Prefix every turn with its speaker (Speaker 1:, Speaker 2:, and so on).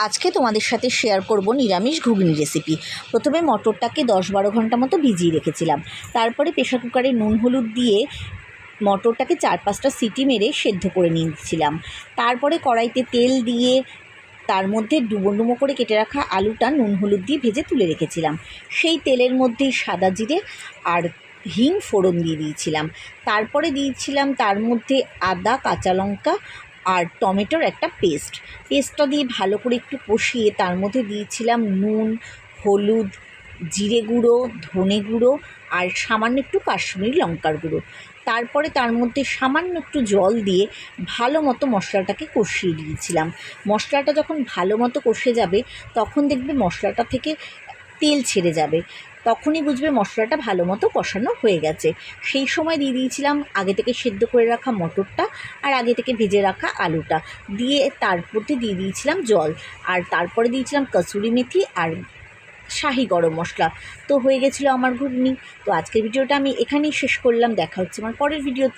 Speaker 1: আজকে তোমাদের সাথে শেয়ার করব নিরামিষ ঘুগনি রেসিপি। প্রথমে মটরটাকে 10-12 ঘন্টা মতো ভিজিয়ে রেখেছিলাম। তারপরে প্রেশার কুকারে নুন হলুদ দিয়ে মটরটাকে 4-5টা সিটি মেরে সেদ্ধ করে নিয়েছিলাম। তারপরে কড়াইতে তেল দিয়ে তার মধ্যে ডুবো ডুবো করে কেটে রাখা আলুটা নুন হলুদ দিয়ে ভেজে তুলে রেখেছিলাম। সেই তেলের মধ্যেই সাদা জিরে আর হিং ফোড়ন দিয়ে দিয়েছিলাম। তারপরে দিয়েছিলাম তার মধ্যে আদা, কাঁচা লঙ্কা আর টমেটোর একটা পেস্টটা দিয়ে ভালো করে একটু কষিয়ে তার মধ্যে দিয়েছিলাম নুন, হলুদ, জিরে গুঁড়ো, ধনে গুঁড়ো আর সামান্য একটু কাশ্মীরি লঙ্কার গুঁড়ো। তারপরে তার মধ্যে সামান্য একটু জল দিয়ে ভালো মতো মশলাটাকে কষিয়ে দিয়েছিলাম। মশলাটা যখন ভালো মতো কষে যাবে তখন দেখবে মশলাটা থেকে তেল ছেড়ে যাবে, তখনই বুঝবে মশলাটা ভালো মতো কষানো হয়ে গেছে। সেই সময় দিয়ে দিয়েছিলাম আগে থেকে সেদ্ধ করে রাখা মটরটা আর আগে থেকে ভেজে রাখা আলুটা, দিয়ে তারপরে দিয়ে দিয়েছিলাম জল, আর তারপরে দিয়েছিলাম কসুরি মেথি আর শাহি গরম মশলা। তো হয়ে গেছিলো আমার ঘুগনি। তো আজকের ভিডিওটা আমি এখানেই শেষ করলাম। দেখা হচ্ছে আমার পরের ভিডিওতে।